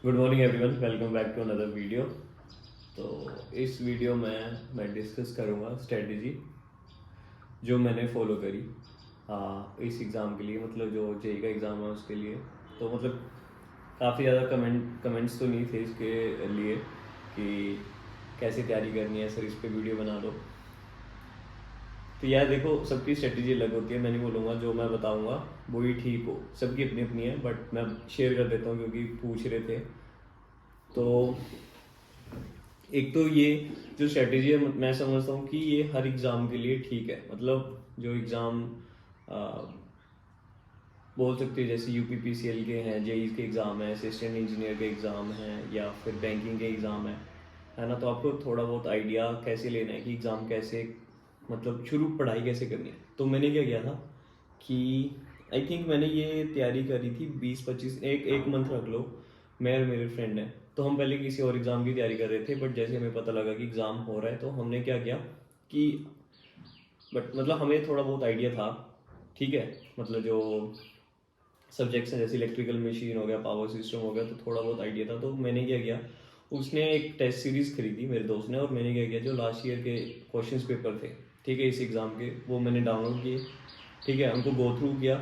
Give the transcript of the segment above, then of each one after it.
Good morning everyone, welcome back to another video. तो इस video में मैं डिस्कस करूँगा स्ट्रेटजी जो मैंने फॉलो करी इस एग्ज़ाम के लिए, मतलब जो जेई का एग्ज़ाम है उसके लिए। तो मतलब काफ़ी ज़्यादा कमेंट्स तो नहीं थे इसके लिए कि कैसे तैयारी करनी है, सर इस पे वीडियो बना दो। तो यार देखो, सबकी स्ट्रेटजी अलग होती है। मैं नहीं बोलूँगा जो मैं बताऊँगा वो ही ठीक हो, सबकी अपनी अपनी है, बट मैं शेयर कर देता हूँ क्योंकि पूछ रहे थे। तो एक तो ये जो स्ट्रेटेजी है, मैं समझता हूँ कि ये हर एग्ज़ाम के लिए ठीक है। मतलब जो एग्ज़ाम बोल सकते हैं, जैसे यूपीपीसीएल के हैं, जेई के एग्ज़ाम है, असिस्टेंट इंजीनियर के एग्ज़ाम हैं, या फिर बैंकिंग के एग्ज़ाम है ना। तो आपको थोड़ा बहुत आइडिया कैसे लेना है कि एग्ज़ाम कैसे, मतलब शुरू पढ़ाई कैसे करनी है। तो मैंने क्या किया था कि आई थिंक मैंने ये तैयारी करी थी 20-25 एक मंथ रख लो। मैं और मेरे फ्रेंड हैं, तो हम पहले किसी और एग्ज़ाम की तैयारी कर रहे थे, बट जैसे हमें पता लगा कि एग्ज़ाम हो रहा है तो हमने क्या किया कि बट मतलब हमें थोड़ा बहुत आइडिया था, ठीक है। मतलब जो सब्जेक्ट्स हैं जैसे इलेक्ट्रिकल मशीन हो गया, पावर सिस्टम हो गया, तो थोड़ा बहुत आइडिया था। तो मैंने क्या किया, उसने एक टेस्ट सीरीज़ खरीदी मेरे दोस्त ने, और मैंने क्या किया, जो लास्ट ईयर के क्वेश्चंस पेपर थे, ठीक है, इस एग्ज़ाम के, वो मैंने डाउनलोड किए, ठीक है। उनको गो थ्रू किया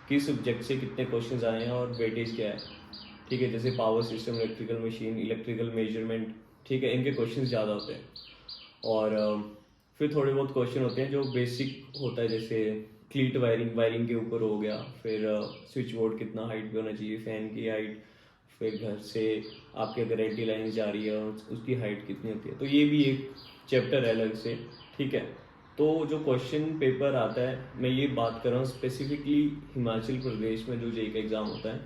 किस सब्जेक्ट से कितने क्वेश्चंस आए हैं और वेटेज क्या है, ठीक है। जैसे power system, electrical machine, electrical measurement, ठीक है, इनके क्वेश्चन ज़्यादा होते हैं। और फिर थोड़े बहुत क्वेश्चन होते हैं जो बेसिक होता है, जैसे क्लीट वायरिंग वायरिंग के ऊपर हो गया, फिर स्विच बोर्ड कितना हाइट पे होना चाहिए, फ़ैन की हाइट, फिर घर से आपके अगर एंटी लाइन जा रही है उसकी हाइट कितनी होती है। तो ये भी एक चैप्टर है अलग से, ठीक है। तो जो क्वेश्चन पेपर आता है, मैं ये बात कर रहा हूँ स्पेसिफिकली हिमाचल प्रदेश में जो जेई का एग्ज़ाम होता है,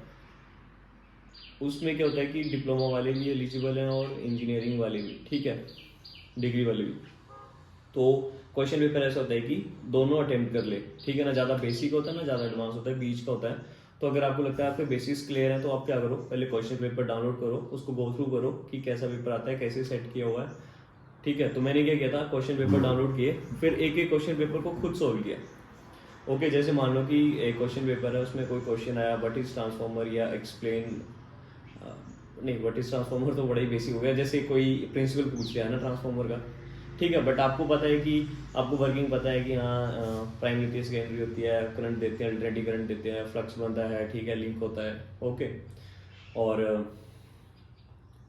उसमें क्या होता है कि डिप्लोमा वाले भी एलिजिबल हैं और इंजीनियरिंग वाले भी, ठीक है, डिग्री वाले भी। तो क्वेश्चन पेपर ऐसा होता है कि दोनों अटेम्प्ट कर ले, ठीक है ना। ज़्यादा बेसिक होता है ना ज़्यादा एडवांस होता है, बीच का होता है। तो अगर आपको लगता है आपके बेसिक्स क्लियर है तो आप क्या करो, पहले क्वेश्चन पेपर डाउनलोड करो, उसको गो थ्रू करो कि कैसा पेपर आता है, कैसे सेट किया हुआ है, ठीक है। तो मैंने क्या किया था, क्वेश्चन पेपर डाउनलोड किए, फिर एक एक क्वेश्चन पेपर को खुद सोल्व किया। ओके, जैसे मान लो कि एक क्वेश्चन पेपर है, उसमें कोई क्वेश्चन आया व्हाट इज ट्रांसफॉर्मर, या एक्सप्लेन, नहीं व्हाट इज ट्रांसफॉर्मर तो बड़ा ही बेसिक हो गया, जैसे कोई प्रिंसिपल पूछ लिया है ना ट्रांसफॉर्मर का, ठीक है। बट आपको पता है कि आपको वर्किंग पता है कि हाँ, प्राइमरी होती है, सेकेंडरी होती है, करंट देते हैं, अल्टरनेटिंग करंट देते हैं, फ्लक्स बनता है, ठीक है, लिंक होता है, ओके। और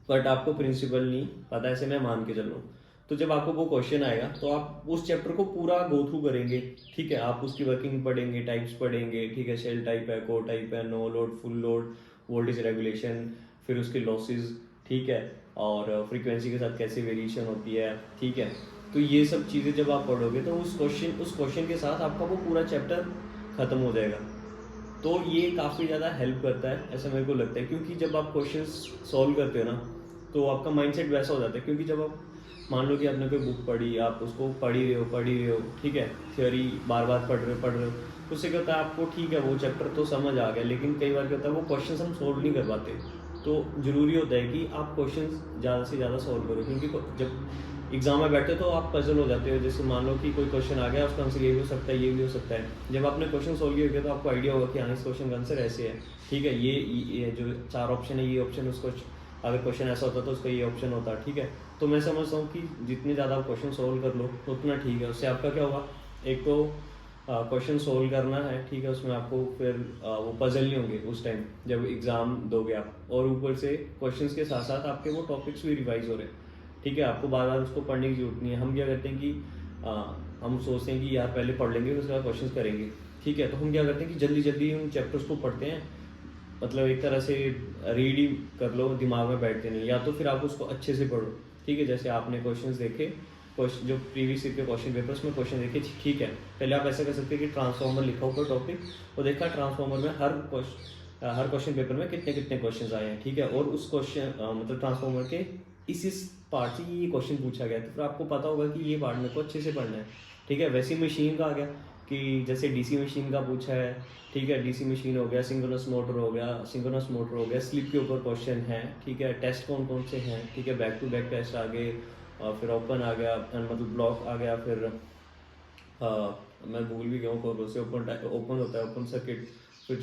बट आपको प्रिंसिपल नहीं पता, ऐसे मैं मान के चल रहा हूँ। तो जब आपको वो क्वेश्चन आएगा तो आप उस चैप्टर को पूरा गो थ्रू करेंगे, ठीक है। आप उसकी वर्किंग पढ़ेंगे, टाइप्स पढ़ेंगे, ठीक है, शेल टाइप है, कोर टाइप है, no load, full load, voltage regulation, फिर उसके लॉसेस, ठीक है, और फ्रीक्वेंसी के साथ कैसे वेरिएशन होती है, ठीक है। तो ये सब चीज़ें जब आप पढ़ोगे तो उस क्वेश्चन के साथ आपका वो पूरा चैप्टर ख़त्म हो जाएगा। तो ये काफ़ी ज़्यादा हेल्प करता है, ऐसा मेरे को लगता है, क्योंकि जब आप क्वेश्चन सॉल्व करते हो ना तो आपका माइंडसेट वैसा हो जाता है। क्योंकि जब आप मान लो कि आपने कोई बुक पढ़ी, आप उसको पढ़ ही रहे हो, ठीक है, थियोरी बार बार पढ़ रहे हो, तो उससे क्या होता है, आपको ठीक है वो चैप्टर तो समझ आ गया, लेकिन कई बार क्या होता है वो क्वेश्चन हम सोल्व नहीं कर पाते। तो ज़रूरी होता है कि आप क्वेश्चन ज़्यादा से ज़्यादा सॉल्व करो, क्योंकि जब एग्जाम में बैठते हो तो आप पजल हो जाते हो। जैसे मान लो कि कोई क्वेश्चन आ गया, उसका आंसर ये भी हो सकता है, ये भी हो सकता है। जब आपने क्वेश्चन सोल्व किया तो आपको आइडिया होगा कि हाँ, इस क्वेश्चन का आंसर ऐसे है, ठीक है। ये जो 4 ऑप्शन है, ये ऑप्शन, उसको अगर क्वेश्चन ऐसा होता तो उसका ये ऑप्शन होता, ठीक है। तो मैं समझता हूँ कि जितने ज़्यादा आप क्वेश्चन सोल्व कर लो उतना ठीक है। उससे आपका क्या होगा, एक तो क्वेश्चन सोल्व करना है, ठीक है, उसमें आपको फिर वो पजल नहीं होंगे उस टाइम जब एग्ज़ाम दोगे आप। और ऊपर से क्वेश्चंस के साथ साथ आपके वो टॉपिक्स भी रिवाइज हो रहे हैं, ठीक है। आपको बार बार उसको पढ़ने की जरूरत नहीं है। हम क्या करते हैं कि हम सोचते हैं कि यार पहले पढ़ लेंगे उसके बाद क्वेश्चन करेंगे, ठीक है। तो हम क्या करते हैं कि जल्दी जल्दी उन चैप्टर्स को पढ़ते हैं, मतलब एक तरह से रीड ही कर लो, दिमाग में बैठते नहीं। या तो फिर आप उसको अच्छे से पढ़ो, ठीक है। जैसे आपने क्वेश्चंस देखे, क्वेश्चन जो प्रीवियस ईयर के क्वेश्चन पेपर्स में क्वेश्चन देखे, ठीक है। पहले आप ऐसा कर सकते हैं कि ट्रांसफॉर्मर लिखा ऊपर टॉपिक, और देखा ट्रांसफॉर्मर में हर क्वेश्चन पेपर में कितने कितने क्वेश्चन आए हैं, ठीक है। और उस क्वेश्चन मतलब ट्रांसफॉर्मर के इस पार्ट से ये क्वेश्चन पूछा गया है, तो फिर आपको पता होगा कि ये पार्ट मेरे को अच्छे से पढ़ना है, ठीक है। वैसी मशीन का आ गया कि जैसे डीसी मशीन का पूछा है, ठीक है, डीसी मशीन हो गया, सिंक्रोनस मोटर हो गया, स्लिप के ऊपर क्वेश्चन है, ठीक है। टेस्ट कौन कौन से हैं, ठीक है, बैक टू बैक टेस्ट आ गए, और फिर ओपन आ गया, मतलब ब्लॉक आ गया, फिर मैं भूल भी गया हूँ कौन से ओपन होता है, ओपन सर्किट, फिर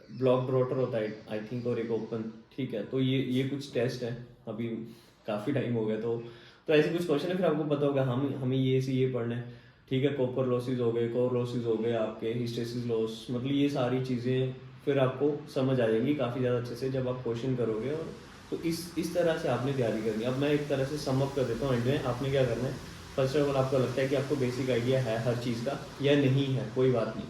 ब्लॉक रोटर होता है आई थिंक, और एक ओपन, ठीक है। तो ये कुछ टेस्ट है, अभी काफ़ी टाइम हो गया, तो ऐसे कुछ क्वेश्चन है, फिर आपको पता होगा हम हमें ये से ये पढ़ना है, ठीक है। कॉपर लॉसेज हो गए, कोर लॉसेज हो गए, आपके हिस्टेसिस लॉस, मतलब ये सारी चीज़ें फिर आपको समझ आ जाएंगी काफ़ी ज़्यादा अच्छे से जब आप क्वेश्चन करोगे। और तो इस तरह से आपने तैयारी करनी है। अब मैं एक तरह से सम अप कर देता हूँ एंड में, आपने क्या करना है। फर्स्ट ऑफ ऑल आपको लगता है कि आपको बेसिक आइडिया है हर चीज़ का या नहीं है, कोई बात नहीं।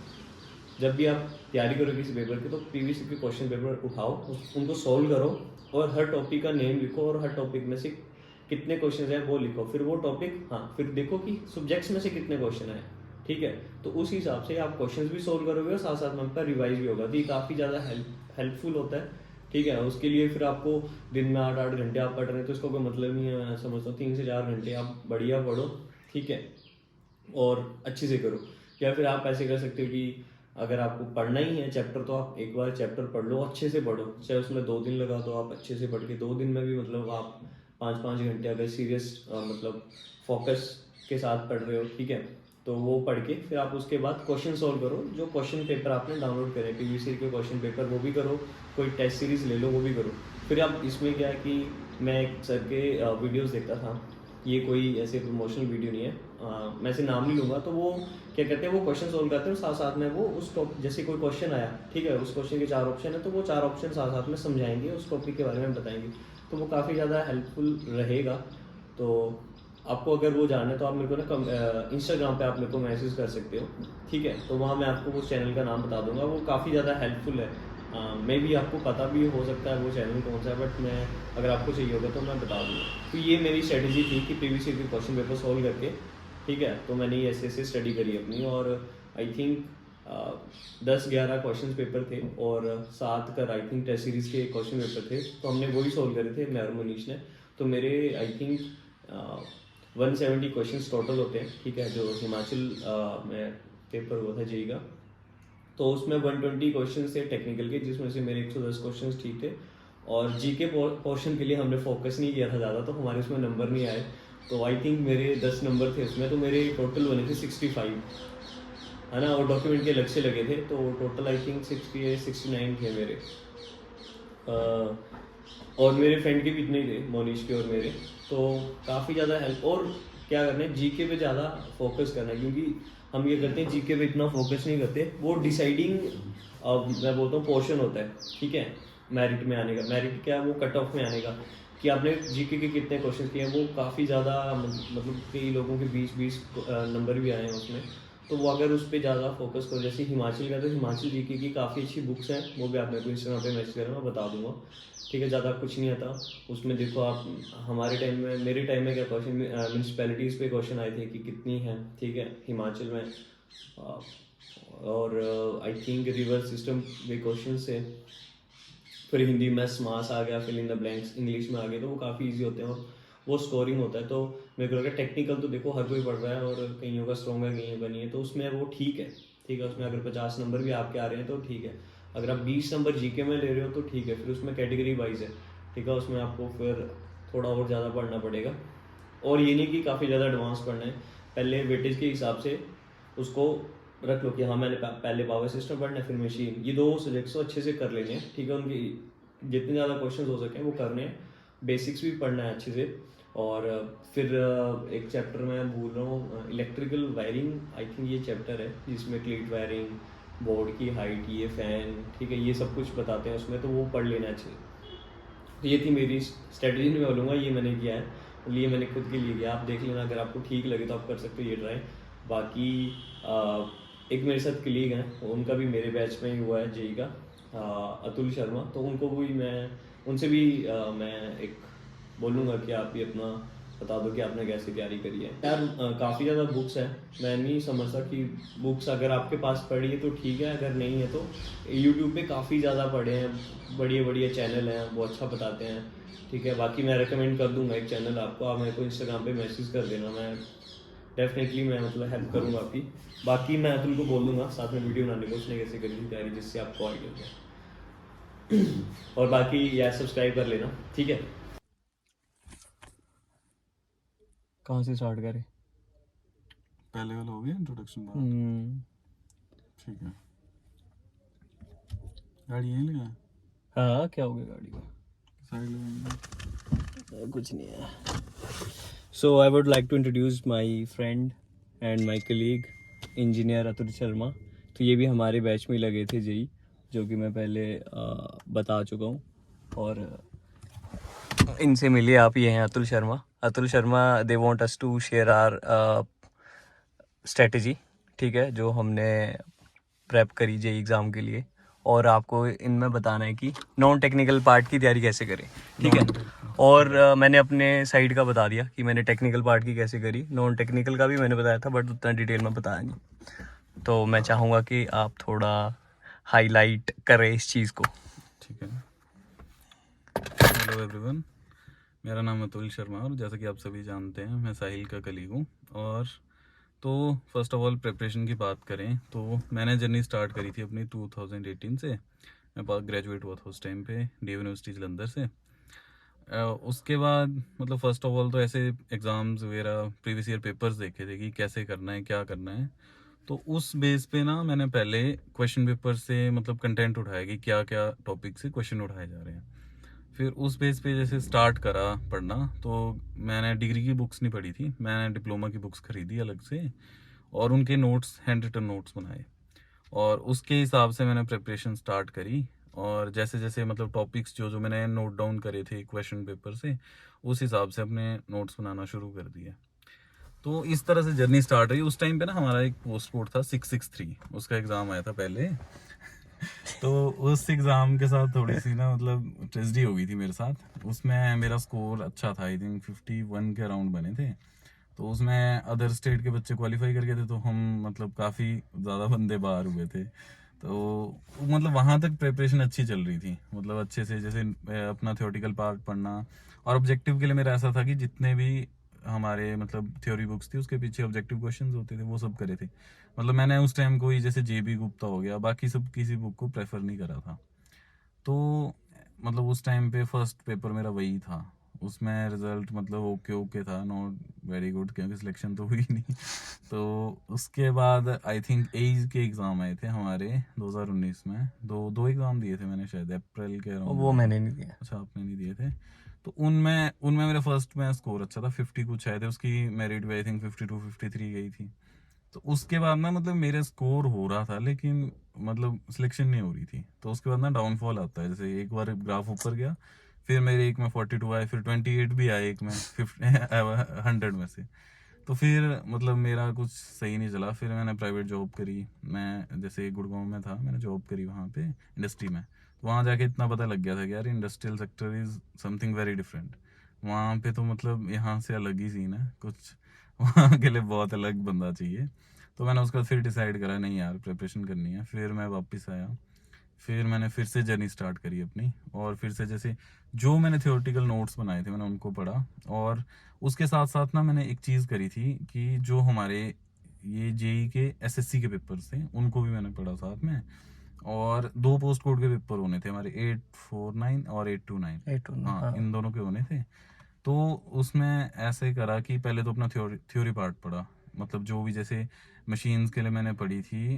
जब भी आप तैयारी करो किसी पेपर की, तो पीवीसी के क्वेश्चन पेपर उठाओ, उनको सॉल्व करो, और हर टॉपिक का नेम लिखो, और हर टॉपिक में से कितने क्वेश्चन हैं वो लिखो। फिर वो टॉपिक, हाँ, फिर देखो कि सब्जेक्ट्स में से कितने क्वेश्चन आए, ठीक है। तो उस हिसाब से आप क्वेश्चन भी सॉल्व करोगे और साथ साथ में आपका रिवाइज भी होगा, तो ये काफ़ी ज़्यादा हेल्पफुल होता है, ठीक है। उसके लिए फिर आपको दिन में 8-8 घंटे आप पढ़ रहे हैं तो इसका कोई मतलब नहीं है। मैं समझता हूँ 3 से 4 घंटे आप बढ़िया पढ़ो, ठीक है, और अच्छे से करो। या फिर आप ऐसे कर सकते हो कि अगर आपको पढ़ना ही है चैप्टर, तो आप एक बार चैप्टर पढ़ लो, अच्छे से पढ़ो, चाहे उसमें 2 दिन लगा दो, आप अच्छे से पढ़ के 2 दिन में भी, मतलब आप 5-5 घंटे अगर सीरियस मतलब फोकस के साथ पढ़ रहे हो, ठीक है, तो वो पढ़ के फिर आप उसके बाद क्वेश्चन सॉल्व करो। जो क्वेश्चन पेपर आपने डाउनलोड करे पीवीसी के क्वेश्चन पेपर, वो भी करो, कोई टेस्ट सीरीज ले लो, वो भी करो। फिर आप इसमें क्या है कि मैं एक सर के वीडियोस देखता था, ये कोई ऐसे प्रमोशनल वीडियो नहीं है, मैं ऐसे नाम नहीं लूँगा। तो वो क्या कहते हैं, वो क्वेश्चन सोल्व करते हैं, साथ साथ में वो उस टॉपिक, जैसे कोई क्वेश्चन आया, ठीक है, उस क्वेश्चन के 4 ऑप्शन है, तो वो 4 ऑप्शन साथ साथ में समझाएंगे, उस टॉपिक के बारे में बताएंगे। तो वो काफ़ी ज़्यादा हेल्पफुल रहेगा। तो आपको अगर वो जानना है तो आप मेरे को ना इंस्टाग्राम पे आप मेरे को मैसेज कर सकते हो, ठीक है। तो वहाँ मैं आपको उस चैनल का नाम बता दूंगा, वो काफ़ी ज़्यादा हेल्पफुल है। मे भी आपको पता भी हो सकता है वो चैनल कौन सा है, बट मैं, अगर आपको चाहिए होगा तो मैं बता दूँगा। तो ये मेरी स्ट्रेटजी थी कि प्रीवियस ईयर के क्वेश्चन पेपर सॉल्व करके, ठीक है, तो मैंने ये ऐसे ऐसे स्टडी करी अपनी, और आई थिंक 10-11 क्वेश्चन पेपर थे, और 7 कर आई थिंक टेस्ट सीरीज के क्वेश्चन पेपर थे, तो हमने वही सॉल्व करे थे, मैं और मनीष ने। तो मेरे आई थिंक 170 क्वेश्चन टोटल होते हैं, ठीक है, जो हिमाचल में पेपर हुआ था जेई का। तो उसमें 120 क्वेश्चन थे टेक्निकल के, जिसमें से मेरे 110 क्वेश्चन ठीक थे। और जीके पोर्शन के लिए हमने फोकस नहीं किया था ज़्यादा, तो हमारे उसमें नंबर नहीं आए। तो आई थिंक मेरे 10 नंबर थे उसमें, तो मेरे टोटल बने थे 65, है ना, और डॉक्यूमेंट के अलग से लगे थे, तो टोटल आई थिंक 68-69 थे मेरे। और मेरे फ्रेंड के भी इतने ही थे, मोनिश के और मेरे। तो काफ़ी ज़्यादा हेल्प। और क्या करना है, जीके पे ज़्यादा फोकस करना है, क्योंकि हम ये करते हैं जीके पे इतना फोकस नहीं करते। वो डिसाइडिंग मैं बोलता हूँ पोर्शन होता है, ठीक है, मेरिट में आने का। मेरिट क्या है, वो कट ऑफ में आने का, कि आपने जीके के कितने क्वेश्चन किए हैं। वो काफ़ी ज़्यादा मतलब कई लोगों के 20-20 नंबर भी आए हैं उसमें। तो वो अगर उस पर ज़्यादा फोकस करो, जैसे हिमाचल का, तो हिमाचल जीके की काफ़ी अच्छी बुक्स हैं, वो भी आप मेरे को इंस्टाग्राम पे मैसेज करें, मैं बता दूंगा, ठीक है। ज़्यादा कुछ नहीं आता उसमें। देखो आप, हमारे टाइम में, मेरे टाइम में क्या क्वेश्चन, म्यूनसिपैलिटीज़ पे क्वेश्चन आए थे कि कितनी है, ठीक है, हिमाचल में। अ, और आई थिंक रिवर सिस्टम के क्वेश्चन से, फिर हिंदी में मास आ गया, fill in the blanks English में आ गया, तो वो काफ़ी इजी होते हैं, और वो स्कोरिंग होता है। तो मेरे को लगा टेक्निकल तो देखो हर कोई पढ़ रहा है, और कईयों का स्ट्रॉन्ग है, कईयों का नहीं है, तो उसमें वो ठीक है, ठीक है। उसमें अगर 50 नंबर भी आपके आ रहे हैं तो ठीक है। अगर आप 20 नंबर जीके में ले रहे हो तो ठीक है, फिर उसमें कैटेगरी वाइज है, ठीक है, उसमें आपको फिर थोड़ा और ज़्यादा पढ़ना पड़ेगा। और ये नहीं कि काफ़ी ज़्यादा एडवांस पढ़ना है, पहले वेटेज के हिसाब से उसको रख लो कि हाँ मैंने पहले पावर सिस्टम पढ़ना है, फिर मशीन, ये 2 सब्जेक्ट्स तो अच्छे से कर लेने हैं, ठीक है। उनकी जितने ज़्यादा क्वेश्चन हो सके वो करने हैं, बेसिक्स भी पढ़ना है अच्छे से। और फिर एक चैप्टर मैं भूल रहा हूँ, इलेक्ट्रिकल वायरिंग आई थिंक ये चैप्टर है, जिसमें क्लीट वायरिंग, बोर्ड की हाइट, ये फ़ैन, ठीक है, ये सब कुछ बताते हैं उसमें, तो वो पढ़ लेना अच्छे से। तो ये थी मेरी स्ट्रेटजी, मैं बोलूँगा ये मैंने किया है, ये मैंने खुद के लिए किया। आप देख लेना, अगर आपको ठीक लगे तो आप कर सकते हो ये ट्राई। बाकी एक मेरे साथ कलीग हैं, उनका भी मेरे बैच में ही हुआ है जेई का, अतुल शर्मा, तो उनको भी मैं, उनसे भी मैं एक बोलूँगा कि आप भी अपना बता दो कि आपने कैसे तैयारी करी है यार। काफ़ी ज़्यादा बुक्स हैं, मैं नहीं समझता कि बुक्स अगर आपके पास पढ़ी है तो ठीक है, अगर नहीं है तो यूट्यूब पे काफ़ी ज़्यादा पढ़े हैं, बढ़िया बढ़िया चैनल हैं, वो अच्छा बताते हैं, ठीक है। बाकी मैं रेकमेंड कर दूंगा एक चैनल आपको, आप मेरे को इंस्टाग्राम पे मैसेज कर देना, मैं डेफिनेटली मैं मतलब हेल्प करूँगा आपकी। बाकी मैं अतुल को बोल दूंगा साथ में वीडियो बनाने को, उसने कैसे करी थी तैयारी, जिससे आपको आइडिया हो। और बाकी यार सब्सक्राइब कर लेना, ठीक है। कहाँ से स्टार्ट करें? पहले वाला हो गया इंट्रोडक्शन पार्ट, हम्म, ठीक है। गाड़ी यहीं लगा, हाँ क्या हो गया गाड़ी का? साइड लगाएंगे। कुछ नहीं है. So I would like to introduce my friend and my colleague engineer Atul Sharma. तो ये भी हमारे बैच में लगे थे जेई, जो कि मैं पहले बता चुका हूँ. और इनसे मिलिए आप. ये हैं Atul Sharma. Atul Sharma, they want us to share our strategy, ठीक है, जो हमने प्रेप करी जेई एग्ज़ाम के लिए. और आपको इनमें बताना है कि नॉन टेक्निकल पार्ट की तैयारी कैसे करें, ठीक है. और मैंने अपने साइड का बता दिया कि मैंने टेक्निकल पार्ट की कैसे करी. नॉन टेक्निकल का भी मैंने बताया था, बट उतना डिटेल में बताया नहीं. तो मैं चाहूँगा कि आप थोड़ा हाईलाइट करें इस चीज़ को. ठीक है. हेलो एवरीवन, मेरा नाम अतुल शर्मा और जैसा कि आप सभी जानते हैं मैं साहिल का कलीग हूँ. और तो फर्स्ट ऑफ ऑल प्रिपरेशन की बात करें तो मैंने जर्नी स्टार्ट करी थी अपनी 2018 से. मैं ग्रेजुएट हुआ था उस टाइम पे डी यूनिवर्सिटी जलंधर से. उसके बाद मतलब फ़र्स्ट ऑफ ऑल तो ऐसे एग्ज़ाम्स वगैरह प्रीवियस ईयर पेपर्स देखे थे कि कैसे करना है क्या करना है. तो उस बेस पे ना मैंने पहले क्वेश्चन पेपर से मतलब कंटेंट उठाया कि क्या क्या टॉपिक से क्वेश्चन उठाए जा रहे हैं. फिर उस बेस पे जैसे स्टार्ट करा पढ़ना. तो मैंने डिग्री की बुक्स नहीं पढ़ी थी, मैंने डिप्लोमा की बुक्स खरीदी अलग से और उनके नोट्स हैंड रिटन नोट्स बनाए और उसके हिसाब से मैंने प्रिपरेशन स्टार्ट करी. और जैसे जैसे मतलब टॉपिक्स जो जो मैंने नोट डाउन करे थे क्वेश्चन पेपर से, उस हिसाब से अपने नोट्स बनाना शुरू कर दिए. तो इस तरह से जर्नी स्टार्ट हुई. उस टाइम पे ना हमारा एक पोस्ट कोड था 663, उसका एग्ज़ाम आया था पहले. तो उस एग्ज़ाम के साथ थोड़ी सी ना मतलब ट्रेजेडी हो गई थी मेरे साथ. उसमें मेरा स्कोर अच्छा था, आई थिंक 51 के अराउंड बने थे. तो उसमें अदर स्टेट के बच्चे क्वालिफाई कर गए थे, तो हम मतलब काफ़ी ज़्यादा बंदे बाहर हुए थे. तो मतलब वहाँ तक प्रिपरेशन अच्छी चल रही थी, मतलब अच्छे से जैसे अपना थ्योरेटिकल पार्ट पढ़ना. और ऑब्जेक्टिव के लिए मेरा ऐसा था कि जितने भी हमारे मतलब थ्योरी बुक्स थी उसके पीछे ऑब्जेक्टिव क्वेश्चंस होते थे वो सब करे थे. मतलब मैंने उस टाइम कोई जैसे जेबी गुप्ता हो गया, बाकी सब किसी बुक को प्रेफर नहीं करा था. तो मतलब उस टाइम पे फर्स्ट पेपर मेरा वही था. उसमें रिजल्ट मतलब ओके ओके था, नॉट वेरी गुड, क्योंकि सिलेक्शन तो हुई नहीं. तो उसके बाद आई थिंक एज के एग्ज़ाम आए थे हमारे 2019 में. दो दो एग्ज़ाम दिए थे मैंने शायद अप्रैल के अराउंड. वो मैंने नहीं दिया. अच्छा, आपने नहीं दिए थे. तो उनमें उनमें मेरे फर्स्ट में स्कोर अच्छा था, 50 कुछ आए थे. उसकी मेरिट भी आई थिंक 52 53 गई थी. तो उसके बाद ना मतलब मेरे स्कोर हो रहा था लेकिन मतलब सिलेक्शन नहीं हो रही थी. तो उसके बाद ना डाउनफॉल आता है, जैसे एक बार ग्राफ ऊपर गया, फिर मेरे एक में 42 आए, फिर 28 भी आए एक में 100 में से. तो फिर मतलब मेरा कुछ सही नहीं चला. फिर मैंने प्राइवेट जॉब करी. मैं जैसे गुड़गांव में था, मैंने जॉब करी वहाँ पे इंडस्ट्री में. तो वहाँ जाके इतना पता लग गया था कि यार industrial sector is something very different. वहाँ पे तो मतलब यहाँ से अलग ही सीन है कुछ. वहाँ के लिए बहुत अलग बंदा चाहिए. तो मैंने उसका फिर डिसाइड करा नहीं यार प्रिपरेशन करनी है. फिर मैं वापस आया, फिर मैंने फिर से जर्नी स्टार्ट करी अपनी. और फिर से जैसे जो मैंने थियोरेटिकल नोट्स बनाए थे मैंने उनको पढ़ा. और उसके साथ साथ ना मैंने एक चीज़ करी थी कि जो हमारे ये जेई के एसएससी के पेपर्स थे उनको भी मैंने पढ़ा साथ में. और दो पोस्ट कोड के पेपर होने थे हमारे, 849 और 829. हाँ, इन दोनों के होने थे. तो उसमें ऐसे करा कि पहले तो अपना थ्योरी पार्ट पढ़ा. मतलब जो भी जैसे मशीन्स के लिए मैंने पढ़ी थी,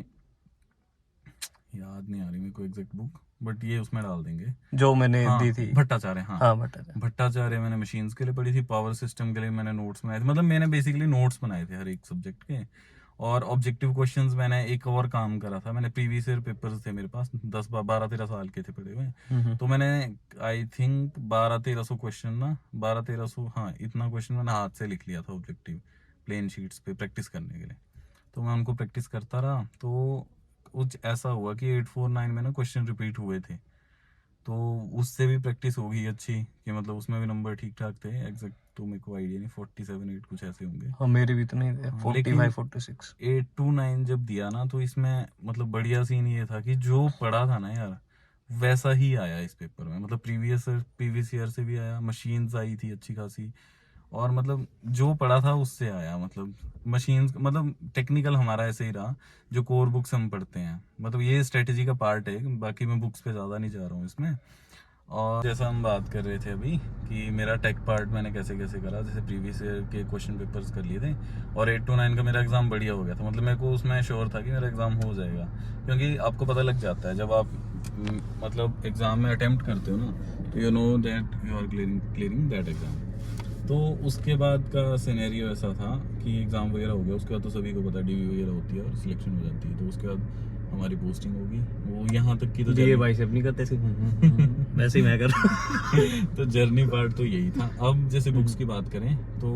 याद नहीं आ रही मेरे को एग्जैक्ट बुक, बट ये उसमें डाल देंगे. जो मैंने हाँ, दी थी. भट्टाचार्य. हाँ, हाँ भट्टाचार्य. भट्टाचार्य मैंने मशीन्स के लिए पढ़ी थी. पावर सिस्टम के लिए मैंने नोट्स बनाए थे. मतलब मैंने बेसिकली नोट्स बनाए थे हर एक सब्जेक्ट के. और ऑब्जेक्टिव क्वेश्चंस मैंने एक और काम करा था. मैंने प्रीवियस ईयर पेपर्स थे मेरे पास, 10 12 13 साल के थे पड़े हुए. तो मैंने आई थिंक 12 1300 क्वेश्चन ना, 12 1300, हाँ इतना क्वेश्चन मैंने हाथ से लिख लिया था ऑब्जेक्टिव प्लेन शीट्स पे प्रैक्टिस करने के लिए. तो मैं उनको प्रैक्टिस करता रहा. तो कुछ ऐसा हुआ कि 849 में ना क्वेश्चन रिपीट हुए थे. तो उससे भी प्रैक्टिस हो गई अच्छी कि मतलब उसमें भी नंबर ठीक ठाक थे. एग्जैक्ट तो मेरे को आइडिया नहीं, 47 8 कुछ ऐसे होंगे. हाँ मेरे भी तो नहीं थे. 45 46. 829 जब दिया ना तो इसमें मतलब बढ़िया सीन ये था कि जो पढ़ा था ना यार वैसा ही आया इस पेपर में. मतलब प्रीवियस ईयर से भी आया, मशीन्स आई थी अच्छी खासी. और मतलब जो पढ़ा था उससे आया. मतलब मशीन्स मतलब टेक्निकल हमारा ऐसे ही रहा जो कोर बुक्स हम पढ़ते हैं. मतलब ये स्ट्रेटेजी का पार्ट है, बाकी मैं बुक्स पे ज़्यादा नहीं जा रहा हूँ इसमें. और जैसा हम बात कर रहे थे अभी कि मेरा टेक पार्ट मैंने कैसे कैसे करा, जैसे प्रीवियस ईयर के क्वेश्चन पेपर्स कर लिए थे और 8 to 9 का मेरा एग्ज़ाम बढ़िया हो गया था। मतलब मेरे को उसमें श्योर था कि मेरा एग्ज़ाम हो जाएगा, क्योंकि आपको पता लग जाता है जब आप मतलब एग्ज़ाम में अटेम्प्ट करते हो ना, तो you know that you are clearing that exam. तो उसके बाद का सिनेरियो ऐसा था कि एग्ज़ाम वगैरह हो गया, उसके बाद तो सभी को पता है DV वगैरह होती है और सिलेक्शन हो जाती है, तो उसके बाद हमारी पोस्टिंग होगी। वो यहाँ तक की तो ये भाई से अपनी करते वैसे ही मैं कर तो जर्नी पार्ट तो यही था। अब जैसे बुक्स की बात करें तो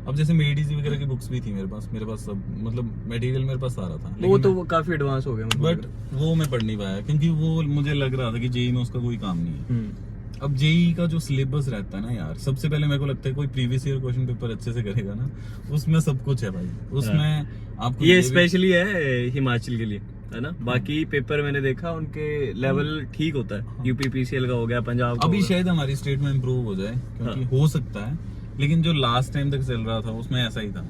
अब जैसे मेडीज वगैरह की बुक्स भी थी मेरे पास सब मतलब मटेरियल मेरे पास सारा था, वो तो काफी एडवांस हो गया बट वो मैं पढ़ नहीं पाया क्योंकि वो मुझे लग रहा था कि जेई में उसका कोई काम नहीं है। अब जेई का जो सिलेबस रहता है ना यार, सबसे पहले मेरे को लगता है कोई प्रीवियस ईयर क्वेश्चन पेपर अच्छे से करेगा ना, उसमें सब कुछ है भाई। उसमें आपको ये स्पेशली है हिमाचल के लिए, है ना। बाकी पेपर मैंने देखा उनके लेवल ठीक होता है। यूपीपीसीएल का हो गया, पंजाब का अभी शायद हमारी स्टेट में इम्प्रूव हो जाए, क्योंकि हो सकता है, लेकिन जो लास्ट टाइम तक चल रहा था उसमें ऐसा ही था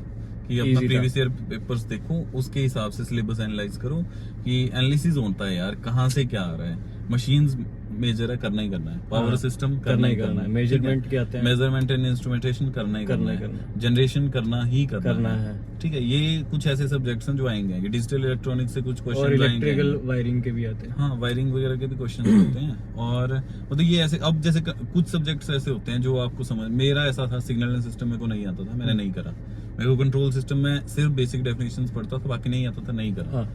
कि अपना प्रीवियस ईयर पेपर्स देखो, उसके हिसाब से सिलेबस एनालाइज करो कि एनालिसिस होता है यार कहाँ से क्या आ रहा है। मशीन्स मेजर है, करना ही करना है। पावर सिस्टम करना ही करना है। मेजरमेंट क्या आते हैं, मेजरमेंट एंड इंस्ट्रूमेंटेशन करना ही करना है। जनरेशन करना ही करना है। ठीक है, ये कुछ ऐसे सब्जेक्ट्स हैं जो आएंगे। डिजिटल इलेक्ट्रॉनिक्स से कुछ क्वेश्चन और इलेक्ट्रिकल वायरिंग के भी आते हैं। हाँ, वायरिंग वगैरह के भी क्वेश्चन होते हैं। और मतलब ये ऐसे अब जैसे कुछ सब्जेक्ट्स ऐसे होते हैं जो आपको समझ, मेरा ऐसा था सिग्नल एंड सिस्टम मेरे को नहीं आता था, मैंने नहीं करा। मेरे को कंट्रोल सिस्टम में सिर्फ बेसिक डेफिनेशंस पढ़ता था, बाकी नहीं आता था, नहीं करा।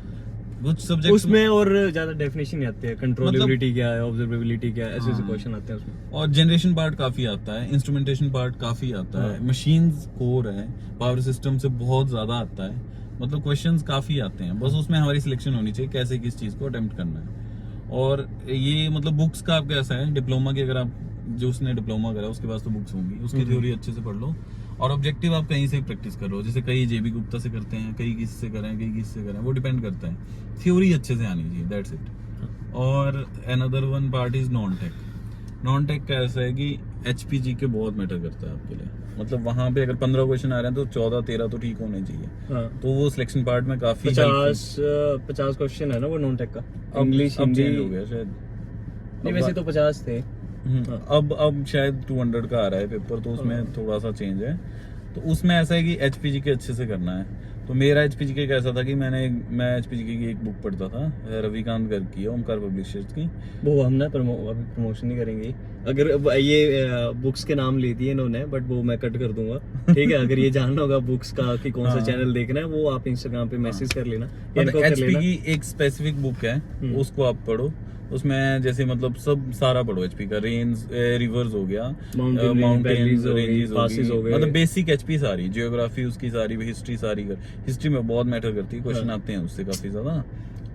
कुछ सब्जेक्ट उसमें और ज्यादा डेफिनेशन नहीं आती है, कंट्रोलेबिलिटी क्या है, ऑब्जर्वेबिलिटी क्या है, ऐसे क्वेश्चन आते हैं उसमें। और जनरेशन पार्ट काफी आता है, इंस्ट्रूमेंटेशन पार्ट काफी आता है, मशीन्स कोर है, पावर सिस्टम से बहुत ज्यादा आता है। मतलब क्वेश्चंस काफी आते हैं, बस उसमें हमारी सिलेक्शन होनी चाहिए कैसे किस चीज को अटेम्प्ट करना है। और ये मतलब बुक्स का आपका ऐसा है, डिप्लोमा की अगर आप जो उसने डिप्लोमा करा उसके पास तो बुक्स होंगी, उसकी थ्योरी अच्छे से पढ़ लो और ऑब्जेक्टिव आप कहीं से प्रैक्टिस कर लो। जैसे कई जेबी गुप्ता से करते हैं, कई किस से करें, कई किस से करें, वो डिपेंड करता है। थ्योरी अच्छे से आनी चाहिए, दैट्स इट। और another one part is non tech. Non tech का ऐसा है कि HPG के बहुत मैटर करता है आपके लिए। मतलब वहां पे अगर 15 क्वेश्चन आ रहे हैं तो 14-13 तो ठीक होने चाहिए। तो वो सिलेक्शन पार्ट में काफी 50 क्वेश्चन है ना वो नॉन टेक का। इंग्लिश हिंदी हो गया शायद, नहीं वैसे तो 50 थे। अब शायद 200 का आ रहा है पेपर, तो उसमें थोड़ा सा चेंज है। तो उसमें ऐसा है कि HPG के अच्छे से करना है। तो मेरा HPG के कैसा था कि मैं HPG की एक बुक पढ़ता था, रविकांत गर्ग की है, ओमकार पब्लिशर्स की। वो हम ना अभी प्रमोशन नहीं करेंगे अगर ये बुक्स के नाम ले दिए इन्होंने, बट वो मैं कट कर दूंगा, ठीक है। अगर ये जानना होगा बुक्स का कि कौन सा चैनल देखना है, वो आप इंस्टाग्राम पे मैसेज कर लेना। HP की एक स्पेसिफिक बुक है, उसको आप पढ़ो। उसमें जैसे मतलब सब सारा पढ़ो। HP का रेंज, रिवर्स हो गया, माउंटेन्स, रेंजेस हो गए, मतलब बेसिक HP सारी, जियोग्राफी उसकी सारी, हिस्ट्री सारी। हिस्ट्री में बहुत मैटर करती है, क्वेश्चन आते हैं उससे काफी ज्यादा।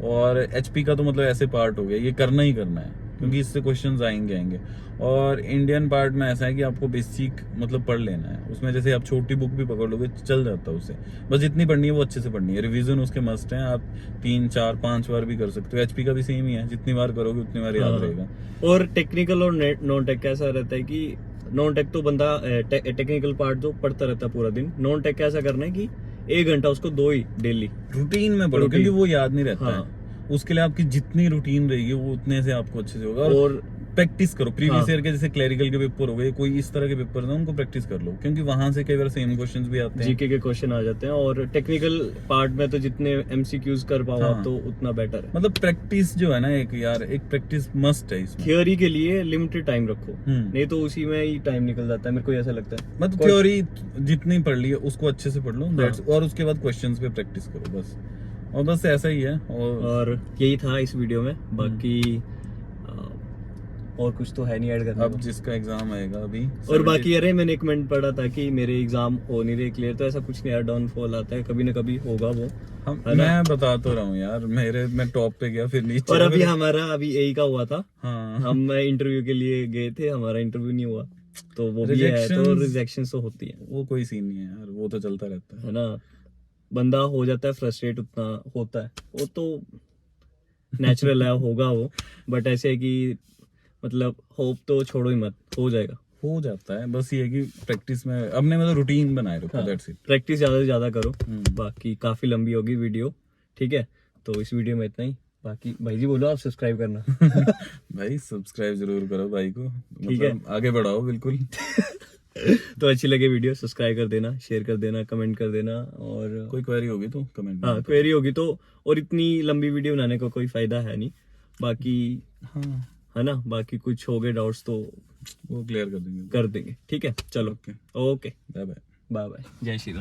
और HP का तो मतलब ऐसे पार्ट हो गया, ये करना ही करना है क्योंकि इससे क्वेश्चंस आएंगे। और इंडियन पार्ट में ऐसा है कि आपको बेसिक मतलब पढ़ लेना है। उसमें जैसे आप छोटी बुक भी पकड़ लोगे चल जाता है उससे, बस जितनी पढ़नी है वो अच्छे से पढ़नी है। रिवीजन उसके मस्ट है, आप 3, 4, 5 बार भी कर सकते हो। HP का भी सेम ही है, जितनी बार करोगे उतनी बार याद रहेगा। और टेक्निकल और नॉन टेक कैसा रहता है कि नॉन टेक तो बंदा टेक्निकल पार्ट तो पढ़ता रहता है पूरा दिन। नॉन टेक कैसा करना है कि 1 घंटा उसको दो ही डेली रूटीन में पढ़ो, क्योंकि वो याद नहीं रहता है। उसके लिए आपकी जितनी रूटीन रहेगी वो उतने से आपको अच्छे से होगा। और प्रैक्टिस करो। प्रीवियस ईयर के जैसे क्लरिकल के पेपर हो गए, कोई इस तरह के पेपर हैं, उनको प्रैक्टिस कर लो, क्योंकि वहां से कई बार सेम क्वेश्चंस भी आते हैं, जीके के क्वेश्चन आ जाते हैं। और टेक्निकल पार्ट में तो जितने MCQs कर पाओ आप तो उतना बेटर है। मतलब प्रैक्टिस जो है ना, एक प्रैक्टिस मस्ट है इसमें। थ्योरी के लिए लिमिटेड टाइम रखो, नहीं तो उसी में ही टाइम निकल जाता है, मेरे को ऐसा लगता है। मतलब थ्योरी जितनी पढ़ ली है उसको अच्छे से पढ़ लो, और उसके बाद क्वेश्चंस पे प्रैक्टिस करो बस। और बस ऐसा ही है। और यही था इस वीडियो में, बाकी और कुछ तो है नहीं ऐड करना। अब जिसका एग्जाम आएगा अभी, और बाकी अरे मैंने एक कमेंट पढ़ा था कि मेरे एग्जाम हो नहीं रहे क्लियर, तो ऐसा कुछ नहीं यार, डाउनफॉल आता है, कभी ना कभी होगा वो। मैं बता तो रहा हूँ यार, मैं टॉप पे गया फिर नीचे। और अभी हमारा यही का हुआ था। हाँ, हम इंटरव्यू के लिए गए थे, हमारा इंटरव्यू नहीं हुआ, तो वो भी है। तो रिजेक्शन तो होती है, वो कोई सीन नहीं है यार, वो तो चलता रहता है ना। बंदा हो जाता है फ्रस्ट्रेट, उतना होता है, वो तो नेचुरल है, होगा वो। बट ऐसे है कि मतलब होप तो छोड़ो ही मत, हो जाएगा, हो जाता है। बस ये है कि प्रैक्टिस में अपने मतलब रूटीन बनाए रखो, दैट्स इट। प्रैक्टिस ज्यादा से ज्यादा करो। बाकी काफी लंबी होगी वीडियो, ठीक है। तो इस वीडियो में इतना ही। बाकी भाई जी बोलो आप सब्सक्राइब करना। भाई सब्सक्राइब जरूर करो भाई को, ठीक है। मतलब आगे बढ़ाओ बिल्कुल। तो अच्छी लगे वीडियो सब्सक्राइब कर देना, शेयर कर देना, कमेंट कर देना, और कोई क्वेरी होगी तो कमेंट हाँ में क्वेरी होगी तो, और इतनी लंबी वीडियो बनाने का कोई फायदा है नहीं बाकी, हाँ है ना, बाकी कुछ हो गए डाउट्स तो वो क्लियर कर देंगे। कर देंगे, ठीक है चलो, okay, okay, bye bye. Bye bye, जय श्री राम।